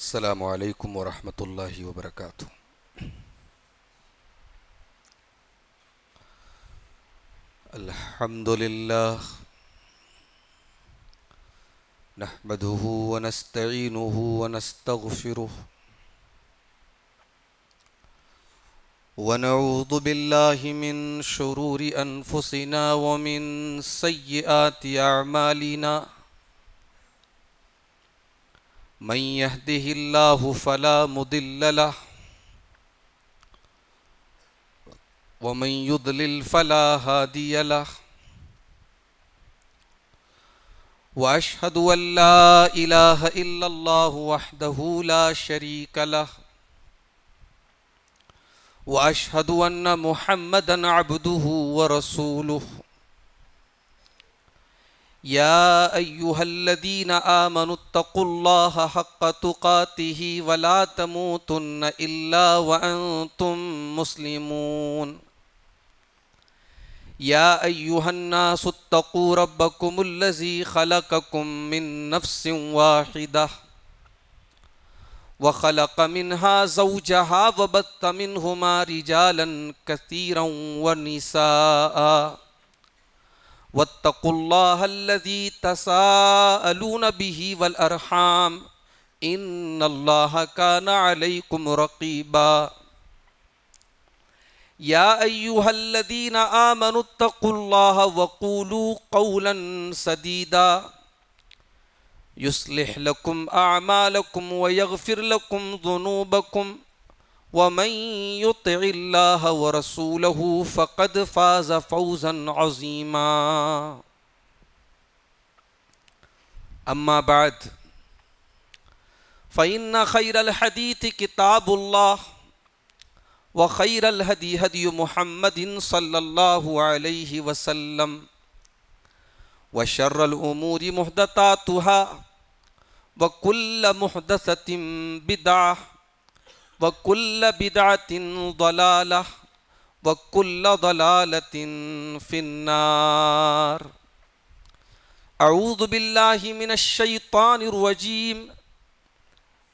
السلام علیکم ورحمۃ اللہ وبرکاتہ۔ الحمد للہ نحمده ونستعینه ونستغفره ونعوذ باللہ من شرور انفسنا ومن سیئات اعمالنا من يهده الله فلا مضل له ومن يضلل فلا هادي له واشهد ان لا اله الا الله وحده لا شريك له واشهد ان محمدا عبده ورسوله يا أيها الذين آمنوا اتقوا الله حق تقاته ولا تموتن إلا وأنتم مسلمون يا أيها الناس اتقوا ربكم الذي خلقكم من نفس واحدة وخلق منها زوجها وبث منهما رجالا كثيرا ونساء واتقوا الله الذي تساءلون به والأرحام إن الله كان عليكم رقيبا يا أيها الذين آمنوا اتقوا الله وقولوا قولا سديدا يصلح لكم أعمالكم ويغفر لكم ذنوبكم ومن يطع الله ورسوله فقد فاز فوزا عظيما أما بعد فإن خير الحديث كتاب الله وخير الهدي هدي محمد صلى الله عليه وسلم وشر الأمور محدثاتها وكل محدثة بدعة وَكُلَّ بِدْعَةٍ ضَلَالَةٍ وَكُلَّ ضَلَالَةٍ فِي النَّارِ۔ اعوذ باللہ من الشیطان الرجیم،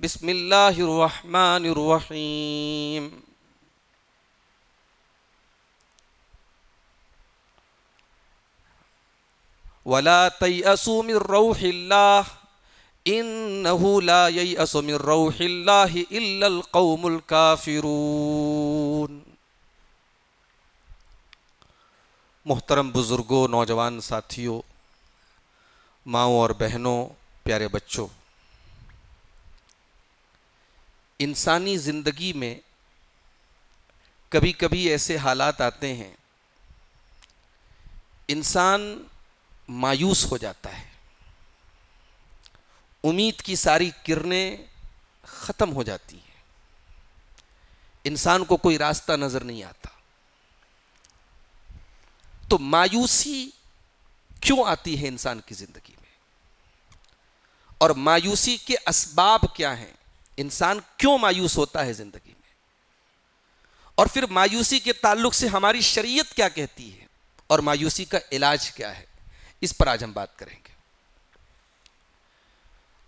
بسم اللہ الرحمن الرحیم۔ وَلَا تَيْأَسُوا مِن رَّوْحِ اللَّهِ انہو لا ییأس من روح اللہ الا القوم الکافرون۔ محترم بزرگوں، نوجوان ساتھیوں، ماؤں اور بہنوں، پیارے بچوں، انسانی زندگی میں کبھی کبھی ایسے حالات آتے ہیں انسان مایوس ہو جاتا ہے، امید کی ساری کرنیں ختم ہو جاتی ہیں، انسان کو کوئی راستہ نظر نہیں آتا۔ تو مایوسی کیوں آتی ہے انسان کی زندگی میں، اور مایوسی کے اسباب کیا ہیں؟ انسان کیوں مایوس ہوتا ہے زندگی میں، اور پھر مایوسی کے تعلق سے ہماری شریعت کیا کہتی ہے، اور مایوسی کا علاج کیا ہے، اس پر آج ہم بات کریں گے۔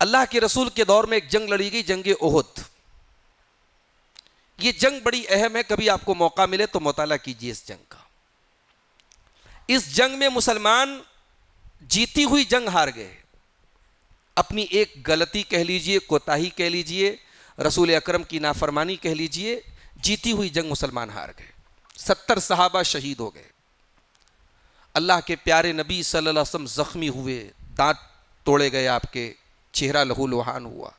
اللہ کے رسول کے دور میں ایک جنگ لڑی گئی، جنگ احد۔ یہ جنگ بڑی اہم ہے، کبھی آپ کو موقع ملے تو مطالعہ کیجئے اس جنگ کا۔ اس جنگ میں مسلمان جیتی ہوئی جنگ ہار گئے، اپنی ایک غلطی کہہ لیجئے، کوتاہی کہہ لیجئے، رسول اکرم کی نافرمانی کہہ لیجئے، جیتی ہوئی جنگ مسلمان ہار گئے، 70 صحابہ شہید ہو گئے، اللہ کے پیارے نبی صلی اللہ علیہ وسلم زخمی ہوئے، دانت توڑے گئے، آپ کے چہرہ لہو لہان ہوا۔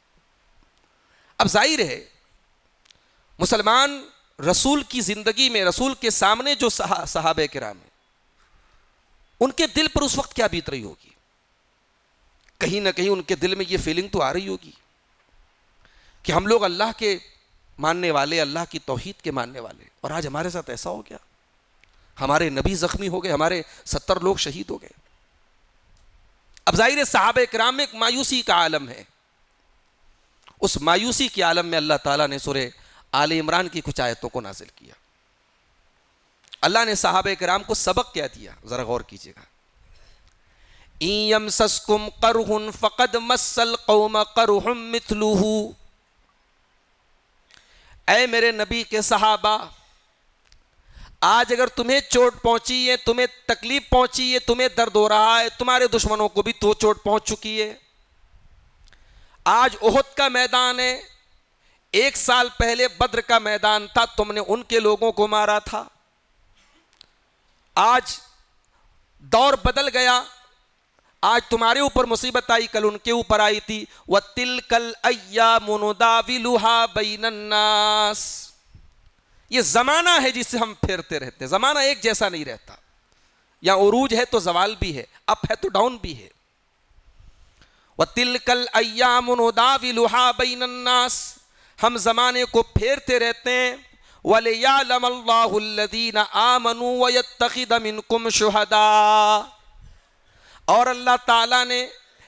اب ظاہر ہے مسلمان رسول کی زندگی میں، رسول کے سامنے جو صحابہ کرام ہیں، ان کے دل پر اس وقت کیا بیت رہی ہوگی؟ کہیں نہ کہیں ان کے دل میں یہ فیلنگ تو آ رہی ہوگی کہ ہم لوگ اللہ کے ماننے والے، اللہ کی توحید کے ماننے والے، اور آج ہمارے ساتھ ایسا ہو گیا، ہمارے نبی زخمی ہو گئے، ہمارے 70 لوگ شہید ہو گئے۔ اب ظاہر صحابہ کرام میں ایک مایوسی کا عالم ہے، اس مایوسی کے عالم میں اللہ تعالیٰ نے سورہ آل عمران کی کچھ آیتوں کو نازل کیا۔ اللہ نے صحابہ کرام کو سبق کیا دیا، ذرا غور کیجئے گا۔ إن يمسسكم قرح فقد مس القوم قرح مثله اے میرے نبی کے صحابہ، آج اگر تمہیں چوٹ پہنچی ہے، تمہیں تکلیف پہنچی ہے، تمہیں درد ہو رہا ہے، تمہارے دشمنوں کو بھی تو چوٹ پہنچ چکی ہے۔ آج احد کا میدان ہے، 1 سال پہلے بدر کا میدان تھا، تم نے ان کے لوگوں کو مارا تھا۔ آج دور بدل گیا، آج تمہارے اوپر مصیبت آئی، کل ان کے اوپر آئی تھی۔ وَتِلْكَ الْأَيَّامُ نُدَاوِلُهَا بَيْنَ النَّاسِ، یہ زمانہ ہے جسے ہم پھیرتے رہتے ہیں، زمانہ ایک جیسا نہیں رہتا، یا عروج ہے تو زوال بھی ہے، اپ ہے تو ڈاؤن بھی ہے۔ وَتِلْكَ الْأَيَّامُ نُدَاوِلُهَا بَيْنَ النَّاسِ، ہم زمانے کو پھیرتے رہتے ہیں۔ وَلِيَعْلَمَ اللَّهُ الَّذِينَ آمَنُوا وَيَتَّخِذَ مِنْكُمْ شُهَدَاءَ، اور اللہ تعالیٰ نے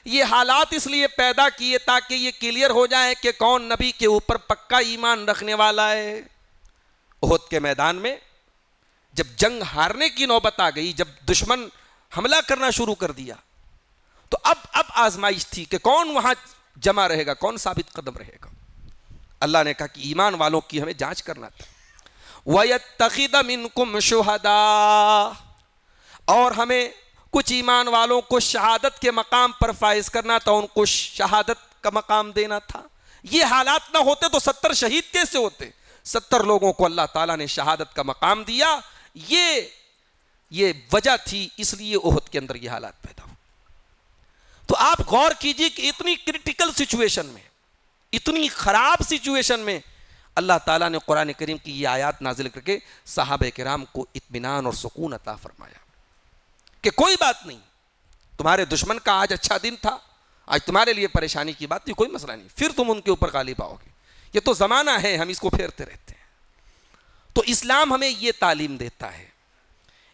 یہ حالات اس لیے پیدا کیے تاکہ یہ کلیئر ہو جائے کہ کون نبی کے اوپر پکا ایمان رکھنے والا ہے۔ احد کے میدان میں جب جنگ ہارنے کی نوبت آ گئی، جب دشمن حملہ کرنا شروع کر دیا، تو اب آزمائش تھی کہ کون وہاں جمع رہے گا، کون ثابت قدم رہے گا۔ اللہ نے کہا کہ ایمان والوں کی ہمیں جانچ کرنا تھا۔ وَيَتَّخِذَ مِنْكُمْ شُهَدَاءَ، اور ہمیں کچھ ایمان والوں کو شہادت کے مقام پر فائز کرنا تھا، ان کو شہادت کا مقام دینا تھا۔ یہ حالات نہ ہوتے تو 70 شہید کیسے ہوتے؟ 70 لوگوں کو اللہ تعالیٰ نے شہادت کا مقام دیا، یہ وجہ تھی، اس لیے احد کے اندر یہ حالات پیدا ہوئے۔ تو آپ غور کیجئے کہ اتنی کرٹیکل سچویشن میں، اتنی خراب سچویشن میں اللہ تعالیٰ نے قرآن کریم کی یہ آیات نازل کر کے صحابہ کرام کو اطمینان اور سکون عطا فرمایا کہ کوئی بات نہیں، تمہارے دشمن کا آج اچھا دن تھا، آج تمہارے لیے پریشانی کی بات تھی، کوئی مسئلہ نہیں، پھر تم ان کے اوپر غالب آؤ گے، یہ تو زمانہ ہے، ہم اس کو پھیرتے رہتے ہیں۔ تو اسلام ہمیں یہ تعلیم دیتا ہے۔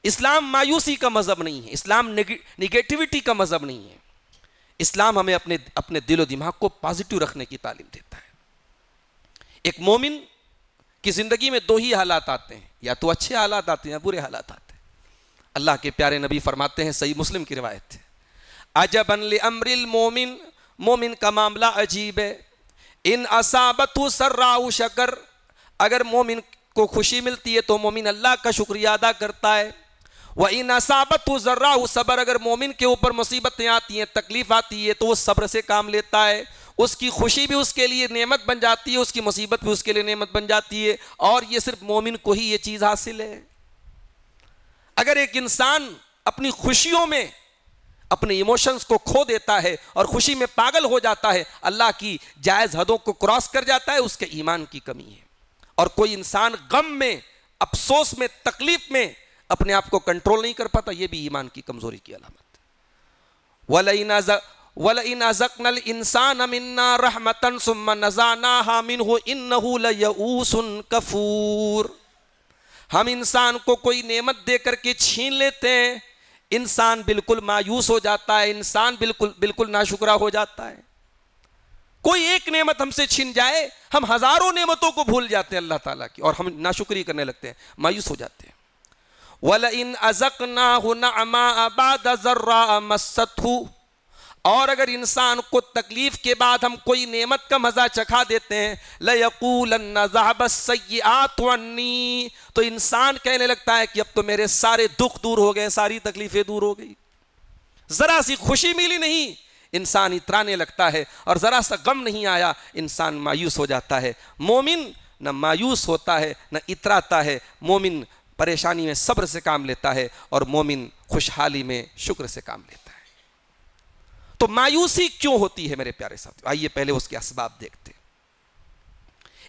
اسلام مایوسی کا مذہب نہیں ہے، اسلام نگیٹیوٹی کا مذہب نہیں ہے، اسلام ہمیں اپنے دل و دماغ کو پازیٹیو رکھنے کی تعلیم دیتا ہے۔ ایک مومن کی زندگی میں 2 ہی حالات آتے ہیں، یا تو اچھے حالات آتے ہیں یا برے حالات آتے ہیں۔ اللہ کے پیارے نبی فرماتے ہیں، صحیح مسلم کی روایت ہے، عجباً لامر المومن، مومن کا معاملہ عجیب ہے، ان اصابتہ سراء شکر، اگر مومن کو خوشی ملتی ہے تو مومن اللہ کا شکریہ ادا کرتا ہے، وَإِنْ أَصَابَتْهُ ضَرَّاءُ صبر، اگر مومن کے اوپر مصیبتیں آتی ہیں، تکلیف آتی ہے تو وہ صبر سے کام لیتا ہے، اس کی خوشی بھی اس کے لیے نعمت بن جاتی ہے، اس کی مصیبت بھی اس کے لیے نعمت بن جاتی ہے، اور یہ صرف مومن کو ہی یہ چیز حاصل ہے۔ اگر ایک انسان اپنی خوشیوں میں اپنے ایموشنز کو کھو دیتا ہے اور خوشی میں پاگل ہو جاتا ہے، اللہ کی جائز حدوں کو کراس کر جاتا ہے، اس کے ایمان کی کمی ہے۔ اور کوئی انسان غم میں، افسوس میں، تکلیف میں اپنے آپ کو کنٹرول نہیں کر پاتا، یہ بھی ایمان کی کمزوری کی علامت ہے۔ وَلَئِنْ أَذَقْنَا الْإِنسَانَ مِنَّا رَحْمَةً ثُمَّ نَزَعْنَاهَا مِنْهُ إِنَّهُ لَيَئُوسٌ كَفُورٌ، ہم انسان کو کوئی نعمت دے کر کے چھین لیتے ہیں، انسان بالکل مایوس ہو جاتا ہے، انسان بالکل ناشکرا ہو جاتا ہے۔ کوئی ایک نعمت ہم سے چھن جائے، ہم ہزاروں نعمتوں کو بھول جاتے ہیں اللہ تعالیٰ کی، اور ہم ناشکری کرنے لگتے ہیں، مایوس ہو جاتے ہیں۔ وَلَئِنْ أَذَقْنَاهُ نَعْمَاءَ بَعْدَ ضَرَّاءَ مَسَّتْهُ، اور اگر انسان کو تکلیف کے بعد ہم کوئی نعمت کا مزہ چکھا دیتے ہیں، لَيَقُولَنَّ ذَهَبَ السَّيِّئَاتُ عَنِّي، تو انسان کہنے لگتا ہے کہ اب تو میرے سارے دکھ دور ہو گئے، ساری تکلیفیں دور ہو گئی، ذرا سی خوشی ملی نہیں، انسان اترانے لگتا ہے، اور ذرا سا غم نہیں آیا، انسان مایوس ہو جاتا ہے۔ مومن نہ مایوس ہوتا ہے نہ اتراتا ہے، مومن پریشانی میں صبر سے کام لیتا ہے، اور مومن خوشحالی میں شکر سے کام لیتا ہے۔ تو مایوسی کیوں ہوتی ہے میرے پیارے ساتھیو؟ آئیے پہلے اس کے اسباب دیکھتے ہیں۔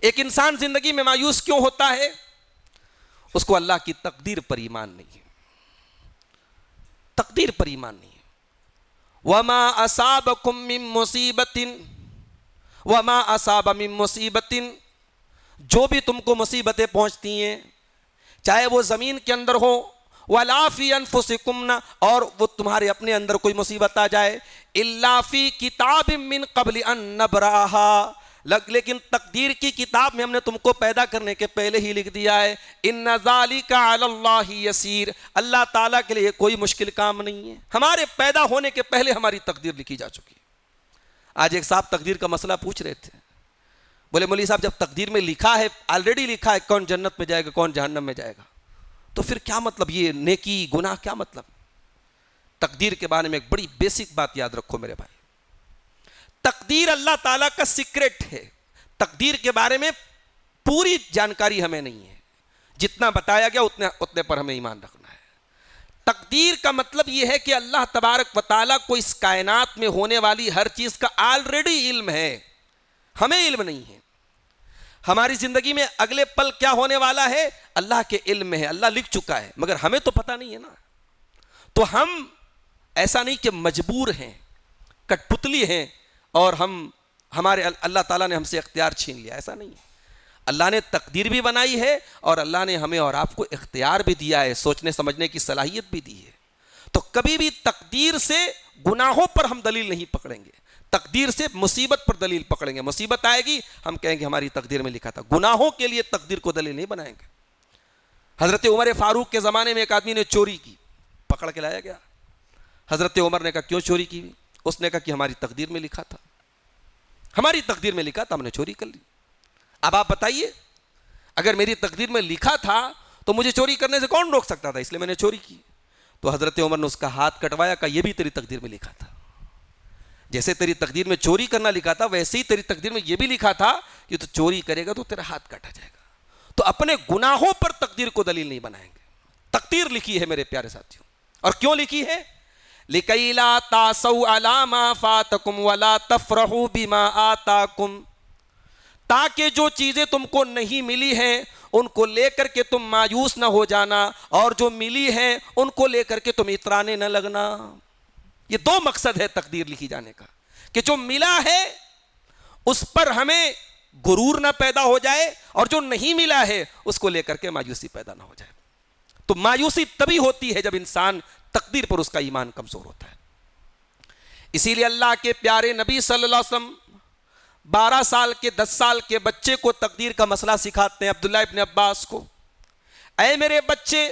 ایک انسان زندگی میں مایوس کیوں ہوتا ہے؟ اس کو اللہ کی تقدیر پر ایمان نہیں ہے، تقدیر پر ایمان نہیں ہے۔ وَمَا أَصَابَكُم مِّن مُّصِيبَةٍ، وَمَا أَصَابَ مِن مُّصِيبَةٍ، جو بھی تم کو مصیبتیں پہنچتی ہیں، چاہے وہ زمین کے اندر ہو، وَلَا فِي أَنفُسِكُمْ، اور وہ تمہارے اپنے اندر کوئی مصیبت آ جائے، إِلَّا فِي كِتَابٍ مِّن قَبْلِ أَن نَّبْرَأَهَا، لیکن تقدیر کی کتاب میں ہم نے تم کو پیدا کرنے کے پہلے ہی لکھ دیا ہے۔ إِنَّ ذَلِكَ عَلَى اللَّهِ يَسِيرٌ، اللہ تعالیٰ کے لیے کوئی مشکل کام نہیں ہے، ہمارے پیدا ہونے کے پہلے ہماری تقدیر لکھی جا چکی ہے۔ آج ایک صاحب تقدیر کا مسئلہ پوچھ رہے تھے، بولے مولوی صاحب جب تقدیر میں لکھا ہے، آلریڈی لکھا ہے کون جنت میں جائے گا کون جہنم میں جائے گا، تو پھر کیا مطلب یہ نیکی گناہ کیا مطلب؟ تقدیر کے بارے میں ایک بڑی بیسک بات یاد رکھو میرے بھائی، تقدیر اللہ تعالیٰ کا سیکرٹ ہے. تقدیر کے بارے میں پوری جانکاری ہمیں نہیں ہے، جتنا بتایا گیا اتنے پر ہمیں ایمان رکھنا ہے. تقدیر کا مطلب یہ ہے کہ اللہ تبارک و تعالیٰ کو اس کائنات میں ہونے والی ہر چیز کا آلریڈی علم ہے، ہمیں علم نہیں ہے. ہماری زندگی میں اگلے پل کیا ہونے والا ہے اللہ کے علم میں ہے، اللہ لکھ چکا ہے، مگر ہمیں تو پتہ نہیں ہے نا. تو ہم ایسا نہیں کہ مجبور ہیں، کٹ پتلی ہیں اور ہمارے اللہ تعالیٰ نے ہم سے اختیار چھین لیا، ایسا نہیں ہے. اللہ نے تقدیر بھی بنائی ہے اور اللہ نے ہمیں اور آپ کو اختیار بھی دیا ہے، سوچنے سمجھنے کی صلاحیت بھی دی ہے. تو کبھی بھی تقدیر سے گناہوں پر ہم دلیل نہیں پکڑیں گے، تقدیر سے مصیبت پر دلیل پکڑیں گے. مصیبت آئے گی ہم کہیں گے ہماری تقدیر میں لکھا تھا. گناہوں کے لیے تقدیر کو دلیل نہیں بنائیں گے. حضرت عمر فاروق کے زمانے میں ایک آدمی نے چوری کی، پکڑ کے لایا گیا. حضرت عمر نے کہا کیوں چوری کی؟ اس نے کہا کہ ہماری تقدیر میں لکھا تھا، ہماری تقدیر میں لکھا تھا، ہم نے چوری کر لی. اب آپ بتائیے اگر میری تقدیر میں لکھا تھا تو مجھے چوری کرنے سے کون روک سکتا تھا؟ اس لیے میں نے چوری کی. تو حضرت عمر نے اس کا ہاتھ کٹوایا، کہا یہ بھی تیری تقدیر میں لکھا تھا. جیسے تیری تقدیر میں چوری کرنا لکھا تھا ویسے ہی تیری تقدیر میں یہ بھی لکھا تھا کہ تو چوری کرے گا تو تیرا ہاتھ کاٹا جائے گا. تو اپنے گناہوں پر تقدیر کو دلیل نہیں بنائیں گے. تقدیر لکھی ہے میرے پیارے ساتھیوں، اور کیوں لکھی ہے؟ لِكَيْ لَا تَعْصَوْا عَلَىٰ مَا فَاتَكُمْ وَلَا تَفْرَحُوا بِمَا آتَاكُمْ، تاکہ جو چیزیں تم کو نہیں ملی ہیں ان کو لے کر کے تم مایوس نہ ہو جانا، اور جو ملی ہیں ان کو لے کر کے تم اترانے نہ لگنا. یہ دو مقصد ہے تقدیر لکھی جانے کا، کہ جو ملا ہے اس پر ہمیں غرور نہ پیدا ہو جائے، اور جو نہیں ملا ہے اس کو لے کر کے مایوسی پیدا نہ ہو جائے. تو مایوسی تبھی ہوتی ہے جب انسان تقدیر پر اس کا ایمان کمزور ہوتا ہے. اسی لیے اللہ کے پیارے نبی صلی اللہ علیہ وسلم 12 سال کے 10 سال کے بچے کو تقدیر کا مسئلہ سکھاتے ہیں، عبداللہ ابن عباس کو. اے میرے بچے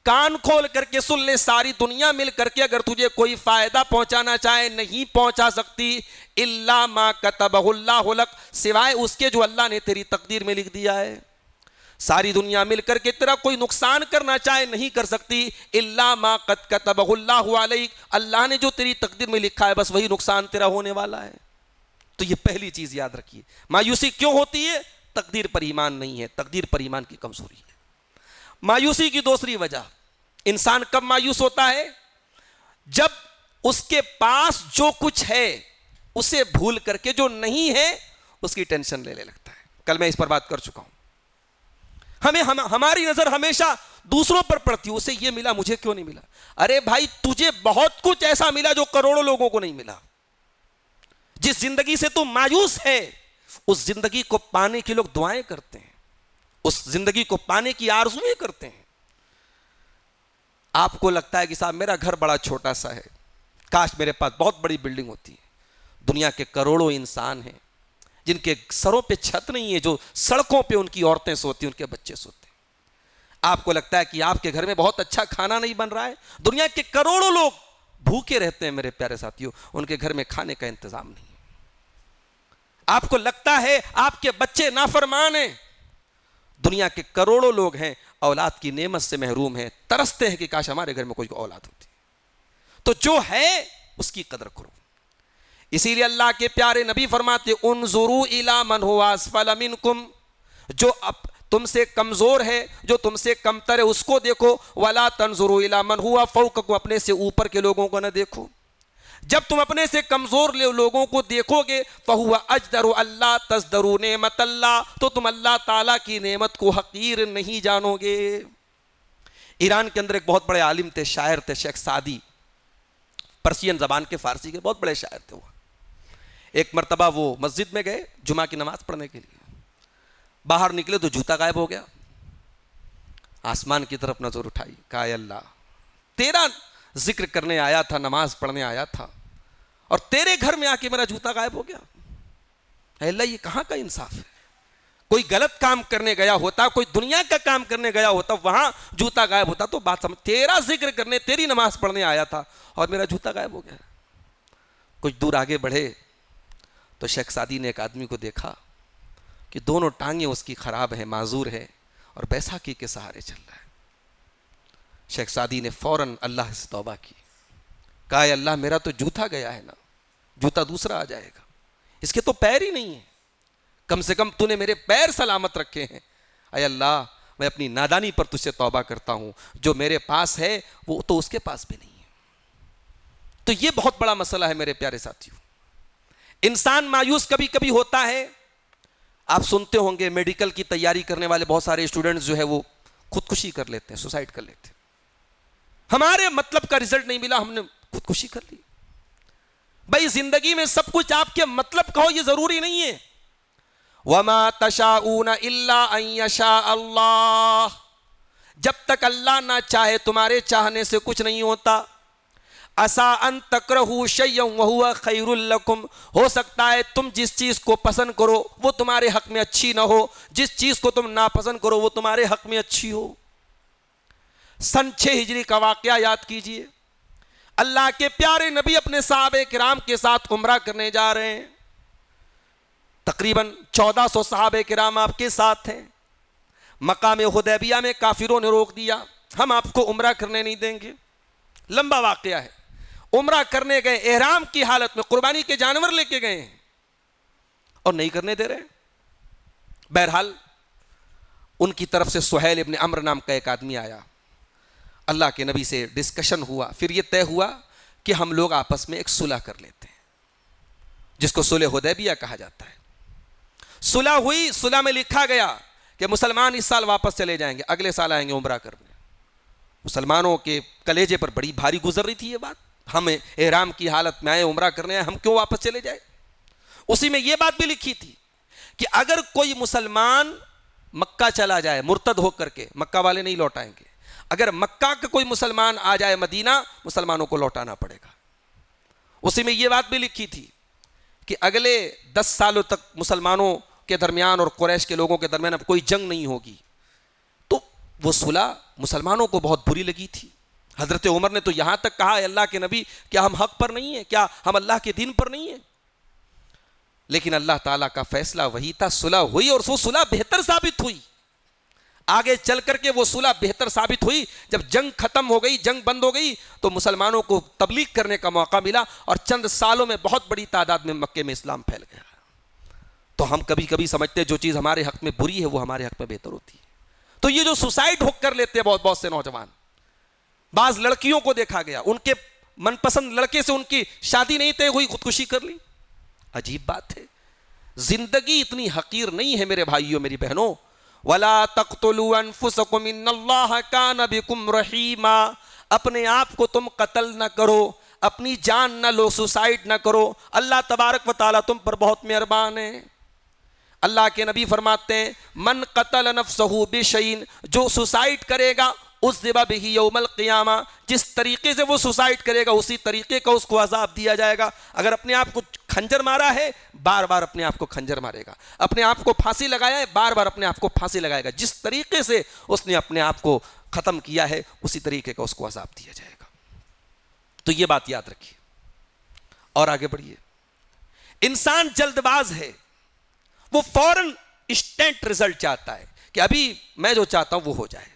کان کھول کر کے سن لے، ساری دنیا مل کر کے اگر تجھے کوئی فائدہ پہنچانا چاہے نہیں پہنچا سکتی، الا ما کتبہ اللہ لک، سوائے اس کے جو اللہ نے تیری تقدیر میں لکھ دیا ہے. ساری دنیا مل کر کے تیرا کوئی نقصان کرنا چاہے نہیں کر سکتی، الا ما قد کتبہ اللہ علیک، اللہ نے جو تیری تقدیر میں لکھا ہے بس وہی نقصان تیرا ہونے والا ہے. تو یہ پہلی چیز یاد رکھیے. مایوسی کیوں ہوتی ہے؟ تقدیر پر ایمان نہیں ہے، تقدیر پر ایمان کی کمزوری ہے. مایوسی کی دوسری وجہ، انسان کب مایوس ہوتا ہے؟ جب اس کے پاس جو کچھ ہے اسے بھول کر کے جو نہیں ہے اس کی ٹینشن لینے لگتا ہے. کل میں اس پر بات کر چکا ہوں. ہماری نظر ہمیشہ دوسروں پر پڑتی ہے، اسے یہ ملا مجھے کیوں نہیں ملا. ارے بھائی تجھے بہت کچھ ایسا ملا جو کروڑوں لوگوں کو نہیں ملا. جس زندگی سے تو مایوس ہے اس زندگی کو پانے کے لوگ دعائیں کرتے ہیں، اس زندگی کو پانے کی آرزویں کرتے ہیں. آپ کو لگتا ہے کہ صاحب میرا گھر بڑا چھوٹا سا ہے، کاش میرے پاس بہت بڑی بلڈنگ ہوتی ہے. دنیا کے کروڑوں انسان ہیں جن کے سروں پہ چھت نہیں ہے، جو سڑکوں پہ ان کی عورتیں سوتی ہیں، ان کے بچے سوتے ہیں. آپ کو لگتا ہے کہ آپ کے گھر میں بہت اچھا کھانا نہیں بن رہا ہے. دنیا کے کروڑوں لوگ بھوکے رہتے ہیں میرے پیارے ساتھیوں، ان کے گھر میں کھانے کا انتظام نہیں ہے. آپ کو لگتا ہے آپ کے بچے نافرمان ہیں. دنیا کے کروڑوں لوگ ہیں اولاد کی نعمت سے محروم ہیں، ترستے ہیں کہ کاش ہمارے گھر میں کوئی اولاد ہوتی. تو جو ہے اس کی قدر کرو. اسی لیے اللہ کے پیارے نبی فرماتے انظروا الی من هو اسفل منکم، جو تم سے کمزور ہے، جو تم سے کمتر ہے اس کو دیکھو. ولا تنظروا الی من هو فوقکم، اپنے سے اوپر کے لوگوں کو نہ دیکھو. جب تم اپنے سے کمزور لوگوں کو دیکھو گے فَهُوَ أَجْدَرُ أَلَّا تَزْدَرُوا نِعْمَةَ اللَّهِ، تو تم اللہ تعالیٰ کی نعمت کو حقیر نہیں جانو گے. ایران کے اندر ایک بہت بڑے عالم تھے، شاعر تھے، شیخ سعدی، پرشین زبان کے فارسی کے بہت بڑے شاعر تھے. وہ ایک مرتبہ وہ مسجد میں گئے جمعہ کی نماز پڑھنے کے لیے. باہر نکلے تو جوتا غائب ہو گیا. آسمان کی طرف نظر اٹھائی، کہا اے اللہ تیرا ذکر کرنے آیا تھا، نماز پڑھنے آیا تھا، اور تیرے گھر میں آ کے میرا جوتا غائب ہو گیا. اے اللہ یہ کہاں کا انصاف ہے؟ کوئی غلط کام کرنے گیا ہوتا، کوئی دنیا کا کام کرنے گیا ہوتا، وہاں جوتا غائب ہوتا تو بات سمجھ. تیرا ذکر کرنے، تیری نماز پڑھنے آیا تھا اور میرا جوتا غائب ہو گیا. کچھ دور آگے بڑھے تو شیخ سعدی نے ایک آدمی کو دیکھا کہ دونوں ٹانگیں اس کی خراب ہیں، معذور ہے، اور بیساکھی کے سہارے چل رہا ہے۔ شیخ سعدی نے فوراً اللہ سے توبہ کی، کہا اے اللہ میرا تو جوتا گیا ہے نا، جوتا دوسرا آ جائے گا، اس کے تو پیر ہی نہیں ہیں، کم سے کم تو نے میرے پیر سلامت رکھے ہیں، اے اللہ میں اپنی نادانی پر تجھ سے توبہ کرتا ہوں، جو میرے پاس ہے وہ تو اس کے پاس بھی نہیں ہے۔ تو یہ بہت بڑا مسئلہ ہے میرے پیارے ساتھیوں۔ انسان مایوس کبھی کبھی ہوتا ہے، آپ سنتے ہوں گے میڈیکل کی تیاری کرنے والے بہت سارے اسٹوڈنٹس جو ہے وہ خودکشی کر لیتے ہیں، سوسائڈ کر لیتے ہیں، ہمارے مطلب کا رزلٹ نہیں ملا، ہم نے خودکشی کر لی۔ بھائی زندگی میں سب کچھ آپ کے مطلب کا ہو یہ ضروری نہیں ہے۔ وَمَا تَشَاءُونَ إِلَّا أَن يَشَاءَ اللَّهُ، جب تک اللہ نہ چاہے تمہارے چاہنے سے کچھ نہیں ہوتا۔ عَسَىٰ أَن تَكْرَهُوا شَيْئًا وَهُوَ خَيْرٌ لَكُمْ، ہو سکتا ہے تم جس چیز کو پسند کرو وہ تمہارے حق میں اچھی نہ ہو، جس چیز کو تم ناپسند کرو وہ تمہارے حق میں اچھی ہو۔ سن 6 ہجری کا واقعہ یاد کیجئے، اللہ کے پیارے نبی اپنے صحابہ کرام کے ساتھ عمرہ کرنے جا رہے ہیں، تقریباً 1400 صحابہ کرام آپ کے ساتھ ہیں۔ مقام حدیبیہ میں کافروں نے روک دیا، ہم آپ کو عمرہ کرنے نہیں دیں گے۔ لمبا واقعہ ہے، عمرہ کرنے گئے، احرام کی حالت میں قربانی کے جانور لے کے گئے ہیں اور نہیں کرنے دے رہے۔ بہرحال ان کی طرف سے سہیل ابن عمرو نام کا ایک آدمی آیا، اللہ کے نبی سے ڈسکشن ہوا، پھر یہ طے ہوا کہ ہم لوگ آپس میں ایک صلح کر لیتے ہیں، جس کو صلح حدیبیہ کہا جاتا ہے۔ صلح ہوئی، صلح میں لکھا گیا کہ مسلمان اس سال واپس چلے جائیں گے، اگلے سال آئیں گے عمرہ کرنے۔ مسلمانوں کے کلیجے پر بڑی بھاری گزر رہی تھی یہ بات، ہم احرام کی حالت میں آئے، عمرہ کرنے آئے، ہم کیوں واپس چلے جائیں؟ اسی میں یہ بات بھی لکھی تھی کہ اگر کوئی مسلمان مکہ چلا جائے مرتد ہو کر کے، مکہ والے نہیں لوٹائیں گے، اگر مکہ کا کوئی مسلمان آ جائے مدینہ، مسلمانوں کو لوٹانا پڑے گا۔ اسی میں یہ بات بھی لکھی تھی کہ اگلے 10 سالوں تک مسلمانوں کے درمیان اور قریش کے لوگوں کے درمیان اب کوئی جنگ نہیں ہوگی۔ تو وہ صلح مسلمانوں کو بہت بری لگی تھی۔ حضرت عمر نے تو یہاں تک کہا، اے اللہ کے نبی کیا ہم حق پر نہیں ہیں؟ کیا ہم اللہ کے دین پر نہیں ہیں؟ لیکن اللہ تعالیٰ کا فیصلہ وہی تھا، صلح ہوئی اور وہ صلح بہتر ثابت ہوئی۔ آگے چل کر کے وہ صلح بہتر ثابت ہوئی، جب جنگ ختم ہو گئی، جنگ بند ہو گئی، تو مسلمانوں کو تبلیغ کرنے کا موقع ملا اور چند سالوں میں بہت بڑی تعداد میں مکے میں اسلام پھیل گیا۔ تو ہم کبھی کبھی سمجھتے جو چیز ہمارے حق میں بری ہے وہ ہمارے حق میں بہتر ہوتی ہے۔ تو یہ جو سوسائڈ ہو کر لیتے ہیں بہت سے نوجوان، بعض لڑکیوں کو دیکھا گیا ان کے من پسند لڑکے سے ان کی شادی نہیں طے ہوئی، خودکشی کر لی۔ عجیب بات ہے، زندگی اتنی حقیر نہیں ہے میرے بھائیوں میری بہنوں۔ وَلَا تَقْتُلُوا أَنفُسَكُمْ إِنَّ اللَّهَ كَانَ بِكُمْ رَحِيمًا، اپنے آپ کو تم قتل نہ کرو، اپنی جان نہ لو، سوسائڈ نہ کرو، اللہ تبارک و تعالیٰ تم پر بہت مہربان ہے۔ اللہ کے نبی فرماتے ہیں من قتل نفسہ بشیء، جو سوسائڈ کرے گا عذب بہ یوم القیامہ، جس طریقے سے وہ سوسائڈ کرے گا اسی طریقے کا اس کو عذاب دیا جائے گا۔ اگر اپنے آپ کو کھنجر مارا ہے بار بار اپنے آپ کو کھنجر مارے گا، اپنے آپ کو پھانسی لگایا ہے بار بار اپنے آپ کو پھانسی لگائے گا، جس طریقے سے اس نے اپنے آپ کو ختم کیا ہے اسی طریقے کا اس کو عذاب دیا جائے گا۔ تو یہ بات یاد رکھیے اور آگے بڑھیے۔ انسان جلد باز ہے، وہ فوراً انسٹنٹ رزلٹ چاہتا ہے کہ ابھی میں جو چاہتا ہوں وہ ہو جائے۔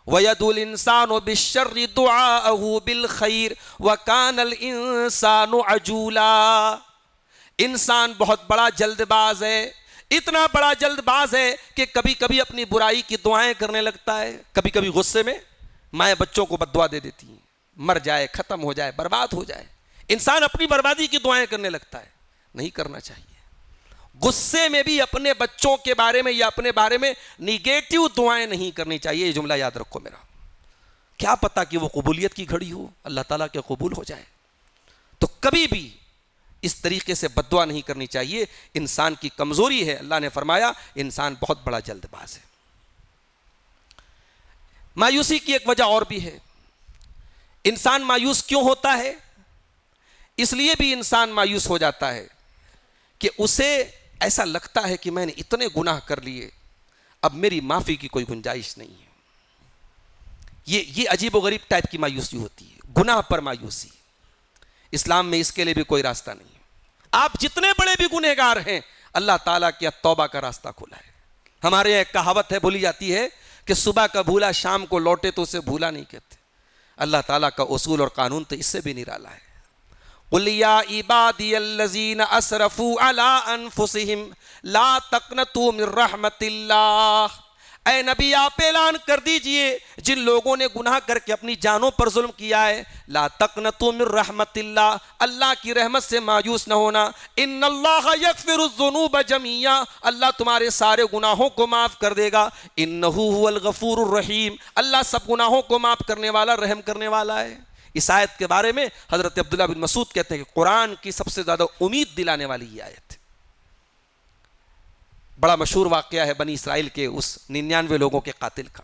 وَيَدُ الْإِنسَانُ بِالشَّرِّ دُعَاءَهُ بِالْخَيْرِ وَكَانَ الْإِنسَانُ عَجُولًا، انسان بہت بڑا جلد باز ہے، اتنا بڑا جلد باز ہے کہ کبھی کبھی اپنی برائی کی دعائیں کرنے لگتا ہے، کبھی کبھی غصے میں مائیں بچوں کو بد دعا دے دیتی ہیں، مر جائے، ختم ہو جائے، برباد ہو جائے۔ انسان اپنی بربادی کی دعائیں کرنے لگتا ہے، نہیں کرنا چاہیے۔ غصے میں بھی اپنے بچوں کے بارے میں یا اپنے بارے میں نیگیٹو دعائیں نہیں کرنی چاہیے، یہ جملہ یاد رکھو میرا۔ کیا پتا کہ وہ قبولیت کی گھڑی ہو، اللہ تعالیٰ کے قبول ہو جائے۔ تو کبھی بھی اس طریقے سے بد دعا نہیں کرنی چاہیے، انسان کی کمزوری ہے۔ اللہ نے فرمایا انسان بہت بڑا جلد باز ہے۔ مایوسی کی ایک وجہ اور بھی ہے۔ انسان مایوس کیوں ہوتا ہے؟ اس لیے بھی انسان مایوس ہو جاتا ہے کہ اسے ایسا لگتا ہے کہ میں نے اتنے گناہ کر لیے، اب میری معافی کی کوئی گنجائش نہیں ہے۔ یہ عجیب و غریب ٹائپ کی مایوسی ہوتی ہے، گناہ پر مایوسی۔ اسلام میں اس کے لیے بھی کوئی راستہ نہیں ہے۔ آپ جتنے بڑے بھی گنہگار ہیں، اللہ تعالیٰ کیا توبہ کا راستہ کھولا ہے. ہمارے یہاں ایک کہاوت ہے بولی جاتی ہے کہ صبح کا بھولا شام کو لوٹے تو اسے بھولا نہیں کہتے. اللہ تعالیٰ کا اصول اور قانون تو اس سے بھی نرالا ہے. قل یا عبادی الذین اسرفوا علی انفسہم لا تقنطوا من رحمت اللہ. اے نبی آپ اعلان کر دیجئے جن لوگوں نے گناہ کر کے اپنی جانوں پر ظلم کیا ہے, لا تقنطوا من رحمت اللہ, اللہ کی رحمت سے مایوس نہ ہونا. ان اللہ یغفر الذنوب جميعا, اللہ تمہارے سارے گناہوں کو معاف کر دے گا. انہ هو الغفور الرحیم, اللہ سب گناہوں کو معاف کرنے والا رحم کرنے والا ہے. اس آیت کے بارے میں حضرت عبداللہ بن مسعود کہتے ہیں کہ قرآن کی سب سے زیادہ امید دلانے والی یہ آیت ہے. بڑا مشہور واقعہ ہے بنی اسرائیل کے اس 99 لوگوں کے قاتل کا.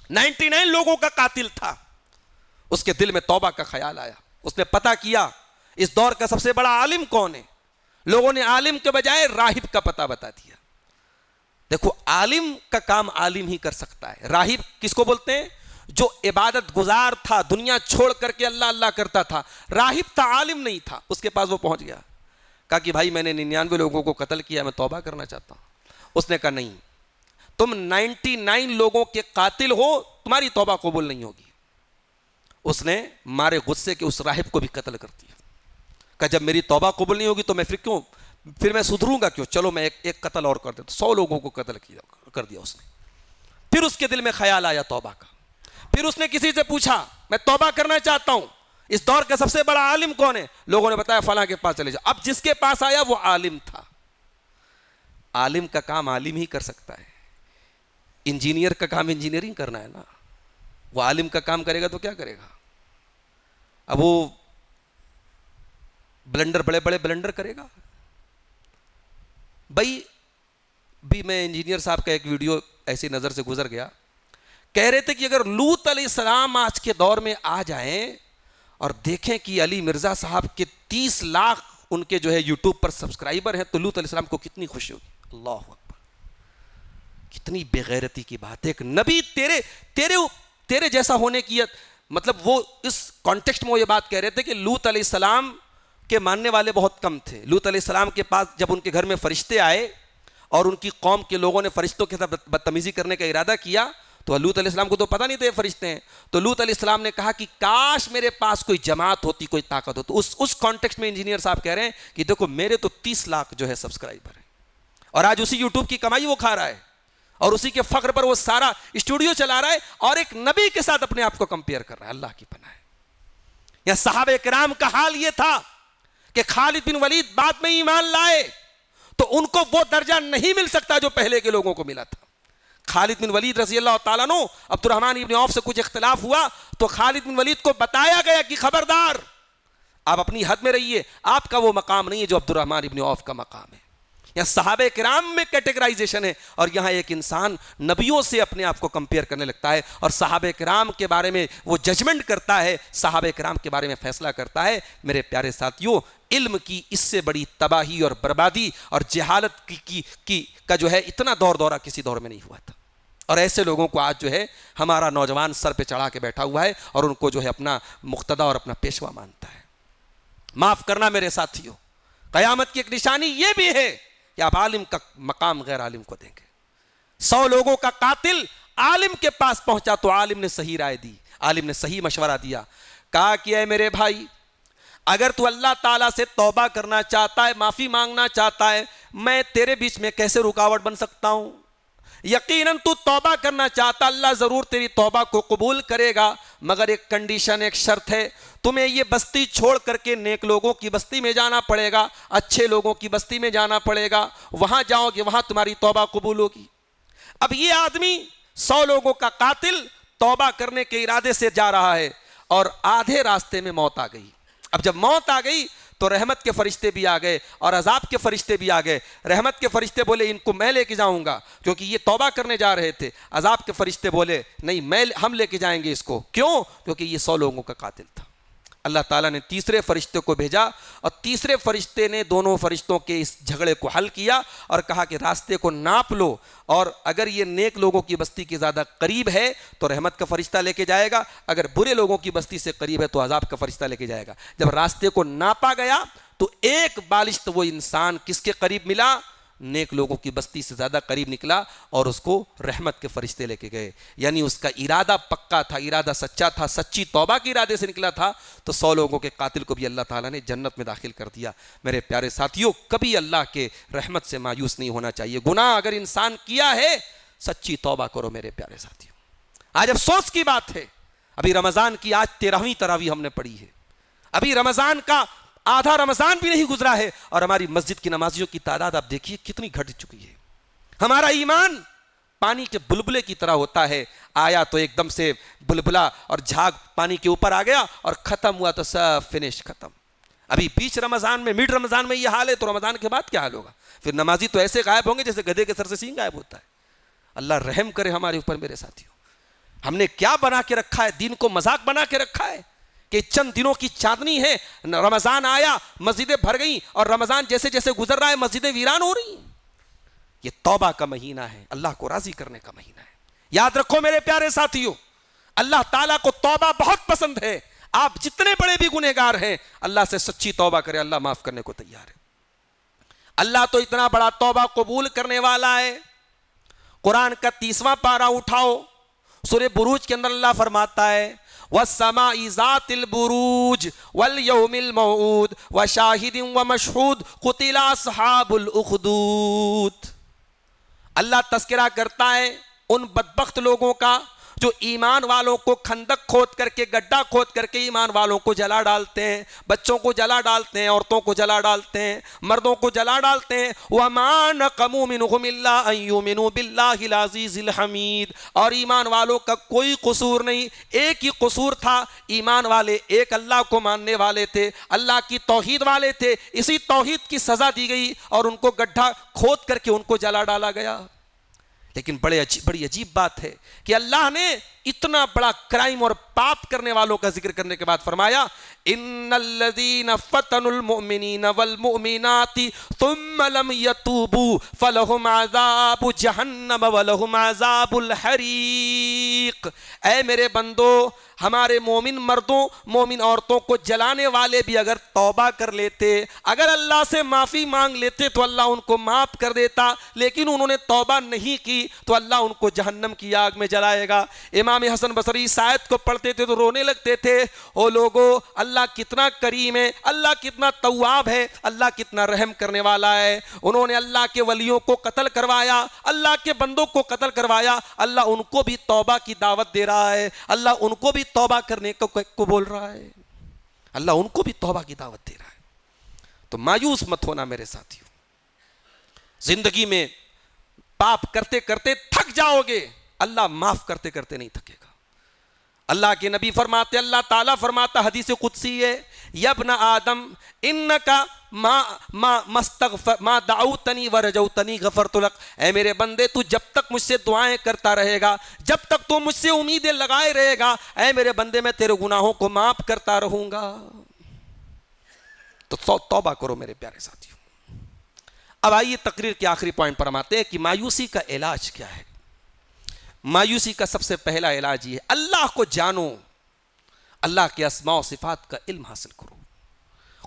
99 لوگوں کا قاتل تھا. اس کے دل میں توبہ کا خیال آیا. اس نے پتہ کیا اس دور کا سب سے بڑا عالم کون ہے. لوگوں نے عالم کے بجائے راہب کا پتہ بتا دیا. دیکھو عالم کا کام عالم ہی کر سکتا ہے. راہب کس کو بولتے ہیں؟ جو عبادت گزار تھا, دنیا چھوڑ کر کے اللہ اللہ کرتا تھا. راہب تھا, عالم نہیں تھا. اس کے پاس وہ پہنچ گیا, کہا کہ بھائی میں نے 99 لوگوں کو قتل کیا, میں توبہ کرنا چاہتا ہوں. اس نے کہا نہیں, تم 99 لوگوں کے قاتل ہو, تمہاری توبہ قبول نہیں ہوگی. اس نے مارے غصے کے اس راہب کو بھی قتل کر دیا. کہا جب میری توبہ قبول نہیں ہوگی تو میں پھر میں سدھروں گا کیوں, چلو میں ایک قتل اور کر دیتا. 100 لوگوں کو قتل کر دیا اس نے. پھر اس کے دل میں خیال آیا توبہ کا. پھر اس نے کسی سے پوچھا میں توبہ کرنا چاہتا ہوں, اس دور کا سب سے بڑا عالم کون ہے؟ لوگوں نے بتایا فلاں کے پاس چلے جاؤ. اب جس کے پاس آیا وہ عالم تھا. عالم کا کام عالم ہی کر سکتا ہے. انجینئر کا کام انجینئرنگ کرنا ہے نا. وہ عالم کا کام کرے گا تو کیا کرے گا؟ اب وہ بلنڈر بڑے بڑے بلنڈر کرے گا. بھائی بھی میں انجینئر صاحب کا ایک ویڈیو ایسی نظر سے گزر گیا, کہہ رہے تھے کہ اگر لوط علیہ السلام آج کے دور میں آ جائیں اور دیکھیں کہ علی مرزا صاحب کے 30 لاکھ ان کے جو ہے یوٹیوب پر سبسکرائبر ہیں, تو لوط علیہ السلام کو کتنی خوشی ہوگی. اللہ اکبر, کتنی بے غیرتی کی بات ہے. ایک نبی تیرے جیسا ہونے کی, مطلب وہ اس کانٹیکسٹ میں وہ یہ بات کہہ رہے تھے کہ لوط علیہ السلام کے ماننے والے بہت کم تھے. لوط علیہ السلام کے پاس جب ان کے گھر میں فرشتے آئے اور ان کی قوم کے لوگوں نے فرشتوں کے ساتھ بدتمیزی کرنے کا ارادہ کیا, تو لوط علیہ السلام کو تو پتہ نہیں تھا یہ فرشتے ہیں. تو لوط علیہ السلام نے کہا کہ کاش میرے پاس کوئی جماعت ہوتی, کوئی طاقت ہوتی. اس کانٹیکسٹ میں انجینئر صاحب کہہ رہے ہیں کہ دیکھو میرے تو 30 لاکھ جو ہے سبسکرائبر ہیں, اور آج اسی یوٹیوب کی کمائی وہ کھا رہا ہے, اور اسی کے فخر پر وہ سارا اسٹوڈیو چلا رہا ہے, اور ایک نبی کے ساتھ اپنے آپ کو کمپیئر کر رہا ہے. اللہ کی پناہ ہے. یا صحابہ کرام کا حال یہ تھا کہ خالد بن ولید بعد میں ایمان لائے تو ان کو وہ درجہ نہیں مل سکتا جو پہلے کے لوگوں کو ملا تھا. خالد بن ولید رضی اللہ تعالیٰ عنہ, عبد الرحمن ابن عوف سے کچھ اختلاف ہوا تو خالد بن ولید کو بتایا گیا کہ خبردار آپ اپنی حد میں رہیے, آپ کا وہ مقام نہیں ہے جو عبد الرحمن ابن عوف کا مقام ہے. یا صحابہ کرام میں کیٹیگرائزیشن ہے, اور یہاں ایک انسان نبیوں سے اپنے آپ کو کمپیئر کرنے لگتا ہے اور صحابہ کرام کے بارے میں وہ ججمنٹ کرتا ہے, صحابہ کرام کے بارے میں فیصلہ کرتا ہے. میرے پیارے ساتھیوں, علم کی اس سے بڑی تباہی اور بربادی اور جہالت کا جو ہے اتنا دورہ کسی دور میں نہیں ہوا تھا. اور ایسے لوگوں کو آج جو ہے ہمارا نوجوان سر پہ چڑھا کے بیٹھا ہوا ہے اور ان کو جو ہے اپنا مقتدی اور اپنا پیشوا مانتا ہے. معاف کرنا میرے ساتھیوں, قیامت کی ایک نشانی یہ بھی ہے کہ آپ عالم کا مقام غیر عالم کو دیں گے. 100 لوگوں کا قاتل عالم کے پاس پہنچا تو عالم نے صحیح رائے دی, عالم نے صحیح مشورہ دیا. کہا کہ اے میرے بھائی, اگر تو اللہ تعالیٰ سے توبہ کرنا چاہتا ہے, معافی مانگنا چاہتا ہے, میں تیرے بیچ میں کیسے رکاوٹ بن سکتا ہوں؟ یقیناً تو توبہ کرنا چاہتا, اللہ ضرور تیری توبہ کو قبول کرے گا, مگر ایک کنڈیشن, ایک شرط ہے, تمہیں یہ بستی چھوڑ کر کے نیک لوگوں کی بستی میں جانا پڑے گا, اچھے لوگوں کی بستی میں جانا پڑے گا, وہاں جاؤ گے وہاں تمہاری توبہ قبول ہوگی. اب یہ آدمی 100 لوگوں کا قاتل توبہ کرنے کے ارادے سے جا رہا ہے اور آدھے راستے میں موت آ گئی. اب جب موت آ گئی تو رحمت کے فرشتے بھی آ گئے اور عذاب کے فرشتے بھی آ گئے. رحمت کے فرشتے بولے ان کو میں لے کے جاؤں گا کیونکہ یہ توبہ کرنے جا رہے تھے. عذاب کے فرشتے بولے نہیں, ہم لے کے جائیں گے اس کو. کیوں؟ کیونکہ یہ 100 لوگوں کا قاتل تھا. اللہ تعالیٰ نے تیسرے فرشتے کو بھیجا اور تیسرے فرشتے نے دونوں فرشتوں کے اس جھگڑے کو حل کیا اور کہا کہ راستے کو ناپ لو, اور اگر یہ نیک لوگوں کی بستی کے زیادہ قریب ہے تو رحمت کا فرشتہ لے کے جائے گا, اگر برے لوگوں کی بستی سے قریب ہے تو عذاب کا فرشتہ لے کے جائے گا. جب راستے کو ناپا گیا تو ایک بالشت وہ انسان کس کے قریب ملا؟ نیک لوگوں کی بستی سے زیادہ قریب نکلا اور اس کو رحمت کے فرشتے لے کے گئے. یعنی اس کا ارادہ پکا تھا, ارادہ سچا تھا, سچی توبہ کے ارادے سے نکلا تھا, تو 100 لوگوں کے قاتل کو بھی اللہ تعالیٰ نے جنت میں داخل کر دیا. میرے پیارے ساتھیوں, کبھی اللہ کے رحمت سے مایوس نہیں ہونا چاہیے. گناہ اگر انسان کیا ہے, سچی توبہ کرو میرے پیارے ساتھیوں. آج افسوس کی بات ہے, ابھی رمضان کی آج 13ویں تراویح ہم نے پڑھی ہے, ابھی رمضان کا آدھا رمضان بھی نہیں گزرا ہے, اور ہماری مسجد کی نمازیوں کی تعداد آپ دیکھیے کتنی گھٹ چکی ہے. ہمارا ایمان پانی کے بلبلے کی طرح ہوتا ہے, آیا تو ایک دم سے بلبلا اور جھاگ پانی کے اوپر آ گیا, اور ختم ہوا تو سب فنش, ختم. ابھی بیچ رمضان میں, مڈ رمضان میں یہ حال ہے, تو رمضان کے بعد کیا حال ہوگا؟ پھر نمازی تو ایسے غائب ہوں گے جیسے گدھے کے سر سے سینگ غائب ہوتا ہے. اللہ رحم کرے ہمارے اوپر میرے ساتھیوں. ہم نے کیا بنا کے رکھا ہے؟ دین کو مذاق بنا کے رکھا ہے کہ چند دنوں کی چاندنی ہے, رمضان آیا مسجدیں بھر گئیں, اور رمضان جیسے جیسے گزر رہا ہے مسجدیں ویران ہو رہی ہیں. یہ توبہ کا مہینہ ہے, اللہ کو راضی کرنے کا مہینہ ہے. یاد رکھو میرے پیارے ساتھیوں, اللہ تعالیٰ کو توبہ بہت پسند ہے. آپ جتنے بڑے بھی گنہگار ہیں, اللہ سے سچی توبہ کرے, اللہ معاف کرنے کو تیار ہے. اللہ تو اتنا بڑا توبہ قبول کرنے والا ہے. قرآن کا 30واں پارہ اٹھاؤ, سورہ بروج کے اندر اللہ فرماتا ہے وَالسَّمَاءِ ذَاتِ الْبُرُوجِ وَالْيَوْمِ الْمَوْعُودِ وَشَاهِدٍ وَمَشْهُودٍ قُتِلَ أَصْحَابُ الْأُخْدُودِ. اللہ تذکرہ کرتا ہے ان بدبخت لوگوں کا جو ایمان والوں کو خندق کھود کر کے, گڈھا کھود کر کے ایمان والوں کو جلا ڈالتے ہیں, بچوں کو جلا ڈالتے ہیں, عورتوں کو جلا ڈالتے ہیں, مردوں کو جلا ڈالتے ہیں. وَمَا نَقَمُوا مِنْهُمْ إِلَّا أَن يُؤْمِنُوا بِاللَّهِ الْعَزِيزِ الْحَمِيدِ. اور ایمان والوں کا کوئی قصور نہیں, ایک ہی قصور تھا, ایمان والے ایک اللہ کو ماننے والے تھے, اللہ کی توحید والے تھے. اسی توحید کی سزا دی گئی اور ان کو گڈھا کھود کر کے ان کو جلا ڈالا گیا. لیکن بڑی عجیب بات ہے کہ اللہ نے اتنا بڑا کرائم اور پاپ کرنے والوں کا ذکر کرنے کے بعد فرمایا ان الذین فتنوا المؤمنین والمؤمنات ثم لم یتوبوا فلہم عذاب جہنم ولہم عذاب الحریق. اے میرے بندو, ہمارے مومن مردوں مومن عورتوں کو جلانے والے بھی اگر توبہ کر لیتے, اگر اللہ سے معافی مانگ لیتے تو اللہ ان کو معاف کر دیتا, لیکن انہوں نے توبہ نہیں کی تو اللہ ان کو جہنم کی آگ میں جلائے گا. امام حسن بصری اس آیت کو پڑھتے تھے تو رونے لگتے تھے. او لوگو, اللہ کتنا کریم ہے, اللہ کتنا تواب ہے, اللہ کتنا رحم کرنے والا ہے. انہوں نے اللہ کے ولیوں کو قتل کروایا, اللہ کے بندوں کو قتل کروایا, اللہ ان کو بھی توبہ کی دعوت دے رہا ہے, اللہ ان کو بھی توبہ کرنے کو بول رہا ہے, اللہ ان کو بھی توبہ کی دعوت دے رہا ہے. تو مایوس مت ہونا میرے ساتھیوں, زندگی میں پاپ کرتے کرتے تھک جاؤ گے, اللہ معاف کرتے کرتے نہیں تھکے گا. اللہ کے نبی فرماتے, اللہ تعالیٰ فرماتا حدیث قدسی ہے, یا ابن آدم انکا ما دعوتنی ورجوتنی غفرت لک. اے میرے بندے, تو جب تک مجھ سے دعائیں کرتا رہے گا, جب تک تو مجھ سے امیدیں لگائے رہے گا, اے میرے بندے میں تیرے گناہوں کو معاف کرتا رہوں گا. تو توبہ کرو میرے پیارے ساتھیوں. اب آئیے تقریر کے آخری پوائنٹ پر ہم آتے ہیں کہ مایوسی کا علاج کیا ہے. مایوسی کا سب سے پہلا علاج یہ ہے, اللہ کو جانو, اللہ کے اسماء و صفات کا علم حاصل کرو.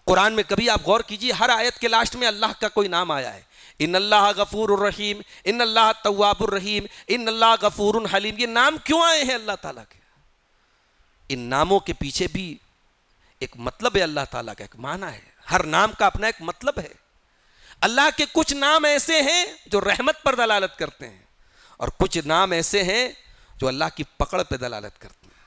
قرآن میں کبھی آپ غور کیجئے, ہر آیت کے لاسٹ میں اللہ کا کوئی نام آیا ہے. ان اللہ غفور الرحیم, ان اللہ تواب الرحیم, ان اللہ غفور حلیم. یہ نام کیوں آئے ہیں اللہ تعالیٰ کے؟ ان ناموں کے پیچھے بھی ایک مطلب ہے, اللہ تعالیٰ کا ایک معنی ہے. ہر نام کا اپنا ایک مطلب ہے. اللہ کے کچھ نام ایسے ہیں جو رحمت پر دلالت کرتے ہیں, اور کچھ نام ایسے ہیں جو اللہ کی پکڑ پہ دلالت کرتے ہیں.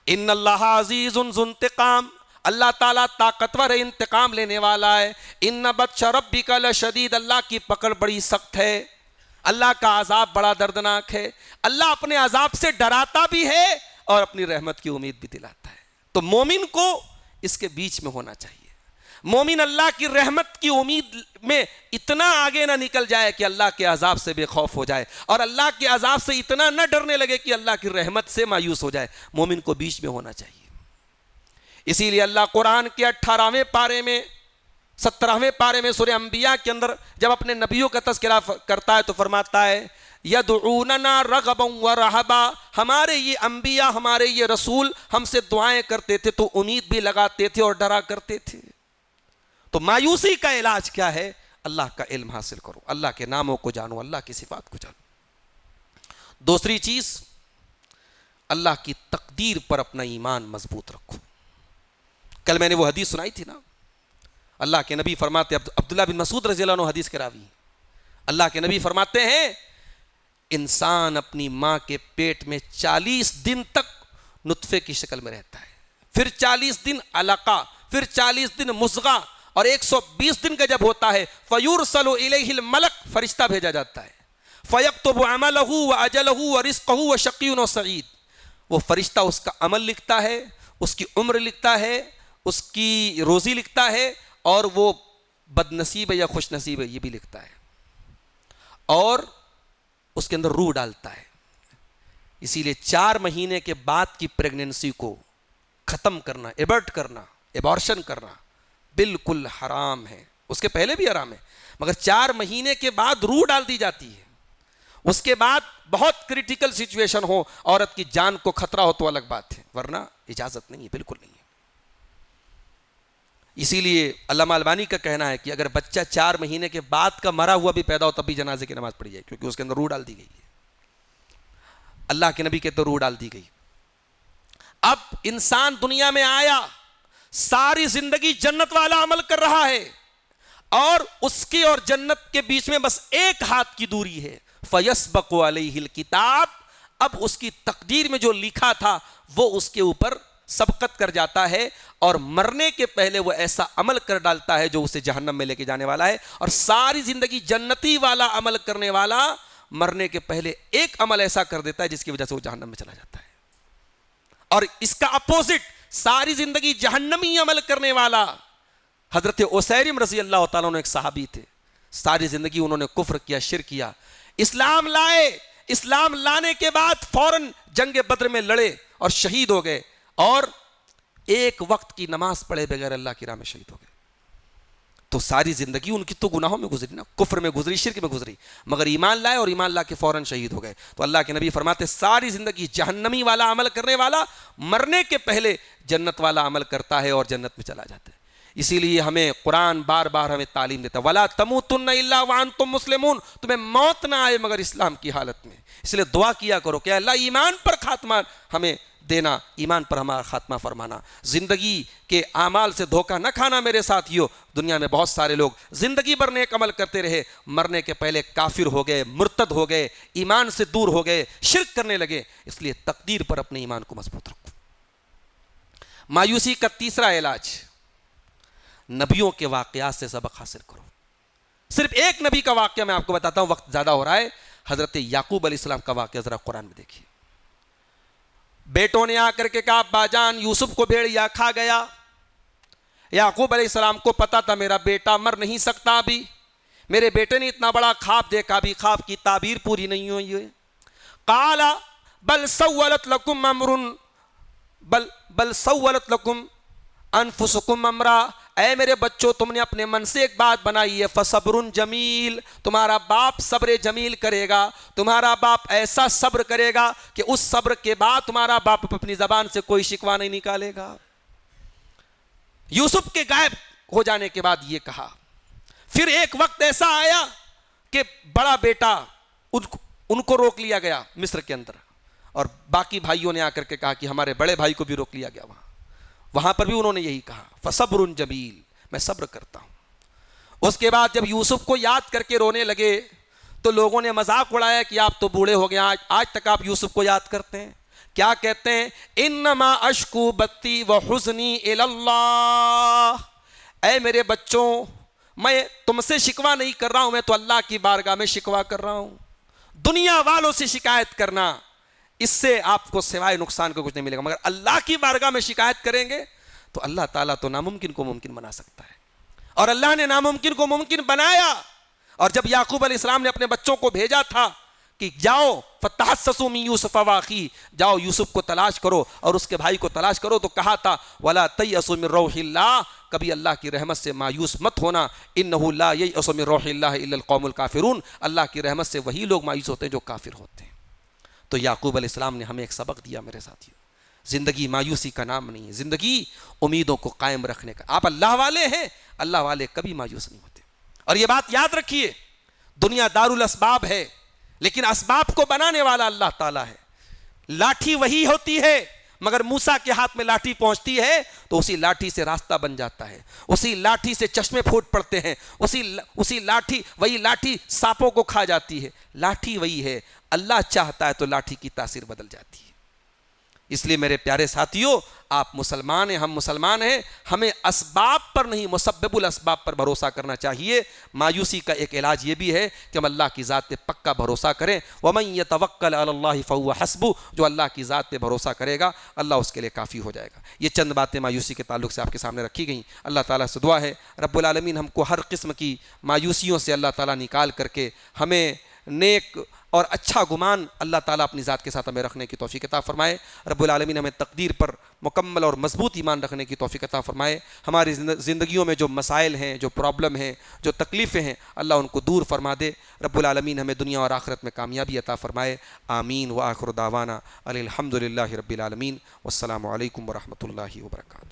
ان اللہ عزیز ذو انتقام, اللہ تعالیٰ طاقتور ہے, انتقام لینے والا ہے. ان بطش ربک لشدید, اللہ کی پکڑ بڑی سخت ہے, اللہ کا عذاب بڑا دردناک ہے. اللہ اپنے عذاب سے ڈراتا بھی ہے اور اپنی رحمت کی امید بھی دلاتا ہے. تو مومن کو اس کے بیچ میں ہونا چاہیے. مومن اللہ کی رحمت کی امید میں اتنا آگے نہ نکل جائے کہ اللہ کے عذاب سے بے خوف ہو جائے, اور اللہ کے عذاب سے اتنا نہ ڈرنے لگے کہ اللہ کی رحمت سے مایوس ہو جائے. مومن کو بیچ میں ہونا چاہیے. اسی لیے اللہ قرآن کے 18ویں پارے میں 17ویں پارے میں سورہ انبیاء کے اندر جب اپنے نبیوں کا تذکرہ کرتا ہے تو فرماتا ہے یدعوننا رغبا ورہبا, ہمارے یہ انبیاء, ہمارے یہ رسول ہم سے دعائیں کرتے تھے تو امید بھی لگاتے تھے اور ڈرا کرتے تھے. تو مایوسی کا علاج کیا ہے؟ اللہ کا علم حاصل کرو، اللہ کے ناموں کو جانو، اللہ کی صفات کو جانو۔ دوسری چیز، اللہ کی تقدیر پر اپنا ایمان مضبوط رکھو۔ کل میں نے وہ حدیث سنائی تھی نا، اللہ کے نبی فرماتے، عبداللہ بن مسعود رضی اللہ عنہ حدیث کے راوی، اللہ کے نبی فرماتے ہیں انسان اپنی ماں کے پیٹ میں 40 دن تک نطفے کی شکل میں رہتا ہے، پھر 40 دن علقہ، پھر 40 دن مضغہ، اور 120 دن کا جب ہوتا ہے فَيُرْسَلُ إِلَيْهِ الْمَلَكُ، فرشتہ بھیجا جاتا ہے، فَيَكْتُبُ عَمَلَهُ وَأَجَلَهُ وَرِزْقَهُ وَشَقِيٌّ وَسَعِيدٌ، وہ فرشتہ اس کا عمل لکھتا ہے، اس کی عمر لکھتا ہے، اس کی روزی لکھتا ہے، اور وہ بد نصیب ہے یا خوش نصیب ہے یہ بھی لکھتا ہے، اور اس کے اندر روح ڈالتا ہے۔ اسی لیے 4 مہینے کے بعد کی پریگننسی کو ختم کرنا، ایبرٹ کرنا، ایبارشن کرنا بالکل حرام ہے، اس کے پہلے بھی حرام ہے، مگر 4 مہینے کے بعد روح ڈال دی جاتی ہے، اس کے بعد بہت کریٹیکل سچویشن ہو، عورت کی جان کو خطرہ ہو تو الگ بات ہے، ورنہ اجازت نہیں ہے، بالکل نہیں ہے۔ اسی لیے علامہ البانی کا کہنا ہے کہ اگر بچہ 4 مہینے کے بعد کا مرا ہوا بھی پیدا ہو تب بھی جنازے کی نماز پڑھی جائے، کیونکہ اس کے اندر روح ڈال دی گئی ہے، اللہ کے نبی کے تو روح ڈال دی گئی۔ اب انسان دنیا میں آیا، ساری زندگی جنت والا عمل کر رہا ہے، اور اس کی اور جنت کے بیچ میں بس ایک ہاتھ کی دوری ہے، فَيَسْبَقُ عَلَيْهِ الْكِتَابُ، اب اس کی تقدیر میں جو لکھا تھا وہ اس کے اوپر سبقت کر جاتا ہے، اور مرنے کے پہلے وہ ایسا عمل کر ڈالتا ہے جو اسے جہنم میں لے کے جانے والا ہے، اور ساری زندگی جنتی والا عمل کرنے والا مرنے کے پہلے ایک عمل ایسا کر دیتا ہے جس کی وجہ سے وہ جہنم میں چلا جاتا ہے۔ اور اس کا اپوزٹ، ساری زندگی جہنمی عمل کرنے والا، حضرت عسیرم رضی اللہ تعالیٰ عنہ ایک صحابی تھے، ساری زندگی انہوں نے کفر کیا، شرک کیا، اسلام لائے، اسلام لانے کے بعد فوراً جنگ بدر میں لڑے اور شہید ہو گئے، اور ایک وقت کی نماز پڑھے بغیر اللہ کی راہ میں شہید ہو گئے۔ تو ساری زندگی ان کی تو گناہوں میں گزری نا، کفر میں گزری، شرک میں گزری، مگر ایمان لائے اور ایمان لا کے فوراً شہید ہو گئے۔ تو اللہ کے نبی فرماتے ساری زندگی جہنمی والا عمل کرنے والا مرنے کے پہلے جنت والا عمل کرتا ہے اور جنت میں چلا جاتا ہے۔ اسی لیے ہمیں قرآن بار بار ہمیں تعلیم دیتا ہے، وَلَا تَمُوتُنَّ إِلَّا وَأَنْتُمْ مُسْلِمُونَ، تمہیں موت نہ آئے مگر اسلام کی حالت میں۔ اس لیے دعا کیا کرو کہ اللہ ایمان پر خاتمہ ہمیں دینا، ایمان پر ہمارا خاتمہ فرمانا، زندگی کے اعمال سے دھوکہ نہ کھانا۔ میرے ساتھیو، دنیا میں بہت سارے لوگ زندگی بھر نیک عمل کرتے رہے، مرنے کے پہلے کافر ہو گئے، مرتد ہو گئے، ایمان سے دور ہو گئے، شرک کرنے لگے۔ اس لیے تقدیر پر اپنے ایمان کو مضبوط رکھو۔ مایوسی کا تیسرا علاج، نبیوں کے واقعات سے سبق حاصل کرو۔ صرف ایک نبی کا واقعہ میں آپ کو بتاتا ہوں، وقت زیادہ ہو رہا ہے۔ حضرت یعقوب علیہ السلام کا واقعہ ذرا قرآن میں دیکھیے۔ بیٹوں نے آ کر کے کہا ابا جان یوسف کو بھیڑیا کھا گیا۔ یعقوب علیہ السلام کو پتا تھا میرا بیٹا مر نہیں سکتا ابھی، میرے بیٹے نے اتنا بڑا خواب دیکھا، ابھی خواب کی تعبیر پوری نہیں ہوئی ہے۔ قال بل سولت لکم امر بل سولت لکم انفسکم امرا، اے میرے بچوں تم نے اپنے من سے ایک بات بنائی ہے، فصبر جمیل، تمہارا باپ صبر جمیل کرے گا، تمہارا باپ ایسا صبر کرے گا کہ اس صبر کے بعد تمہارا باپ اپنی زبان سے کوئی شکوہ نہیں نکالے گا۔ یوسف کے غائب ہو جانے کے بعد یہ کہا۔ پھر ایک وقت ایسا آیا کہ بڑا بیٹا ان کو روک لیا گیا مصر کے اندر، اور باقی بھائیوں نے آ کر کے کہا کہ ہمارے بڑے بھائی کو بھی روک لیا گیا، وہاں پر بھی انہوں نے یہی کہا فصبر جمیل، میں صبر کرتا ہوں۔ اس کے بعد جب یوسف کو یاد کر کے رونے لگے تو لوگوں نے مذاق اڑایا کہ آپ تو بوڑھے ہو گئے، آج تک آپ یوسف کو یاد کرتے ہیں؟ کیا کہتے ہیں؟ انما اشکو بتی وحزنی الی اللہ، اے میرے بچوں میں تم سے شکوہ نہیں کر رہا ہوں، میں تو اللہ کی بارگاہ میں شکوہ کر رہا ہوں۔ دنیا والوں سے شکایت کرنا، اس سے آپ کو سوائے نقصان کو کچھ نہیں ملے گا، مگر اللہ کی بارگاہ میں شکایت کریں گے تو اللہ تعالیٰ تو ناممکن کو ممکن بنا سکتا ہے، اور اللہ نے ناممکن کو ممکن بنایا۔ اور جب یعقوب علیہ السلام نے اپنے بچوں کو بھیجا تھا کہ جاؤ فتحسسوا من یوسف واخیہ، جاؤ یوسف کو تلاش کرو اور اس کے بھائی کو تلاش کرو، تو کہا تھا ولا تیأسوا من روح اللہ، کبھی اللہ کی رحمت سے مایوس مت ہونا، انہ لا ییأس من روح اللہ الا القوم الکافرون، اللہ کی رحمت سے وہی لوگ مایوس ہوتے ہیں جو کافر ہوتے ہیں۔ تو یعقوب علیہ السلام نے ہمیں ایک سبق دیا میرے ساتھیوں، زندگی مایوسی کا نام نہیں ہے، زندگی امیدوں کو قائم رکھنے کا۔ آپ اللہ والے ہیں، اللہ والے کبھی مایوس نہیں ہوتے۔ اور یہ بات یاد رکھیے، دنیا دار الاسباب ہے، لیکن اسباب کو بنانے والا اللہ تعالیٰ ہے۔ لاٹھی وہی ہوتی ہے، مگر موسیٰ کے ہاتھ میں لاٹھی پہنچتی ہے تو اسی لاٹھی سے راستہ بن جاتا ہے، اسی لاٹھی سے چشمے پھوٹ پڑتے ہیں، وہی لاٹھی سانپوں کو کھا جاتی ہے۔ لاٹھی وہی ہے، اللہ چاہتا ہے تو لاٹھی کی تاثیر بدل جاتی ہے۔ اس لیے میرے پیارے ساتھیوں، آپ مسلمان ہیں، ہم مسلمان ہیں، ہمیں اسباب پر نہیں مسبب الاسباب پر بھروسہ کرنا چاہیے۔ مایوسی کا ایک علاج یہ بھی ہے کہ ہم اللہ کی ذات پہ پکا بھروسہ کریں۔ وَمَن يَتَوَكَّلْ عَلَى اللَّهِ فَهُوَ حَسْبُهُ، جو اللہ کی ذات پہ بھروسہ کرے گا اللہ اس کے لیے کافی ہو جائے گا۔ یہ چند باتیں مایوسی کے تعلق سے آپ کے سامنے رکھی گئیں۔ اللہ تعالیٰ سے دعا ہے رب العالمین ہم کو ہر قسم کی مایوسیوں سے اللہ تعالیٰ نکال کر کے ہمیں نیک اور اچھا گمان اللہ تعالیٰ اپنی ذات کے ساتھ ہمیں رکھنے کی توفیق عطا فرمائے۔ رب العالمین ہمیں تقدیر پر مکمل اور مضبوط ایمان رکھنے کی توفیق عطا فرمائے۔ ہماری زندگیوں میں جو مسائل ہیں، جو پرابلم ہیں، جو تکلیفیں ہیں، اللہ ان کو دور فرما دے۔ رب العالمین ہمیں دنیا اور آخرت میں کامیابی عطا فرمائے۔ آمین۔ وآخر دعوانا الحمد للہ رب العالمین، والسلام علیکم ورحمۃ اللہ وبرکاتہ۔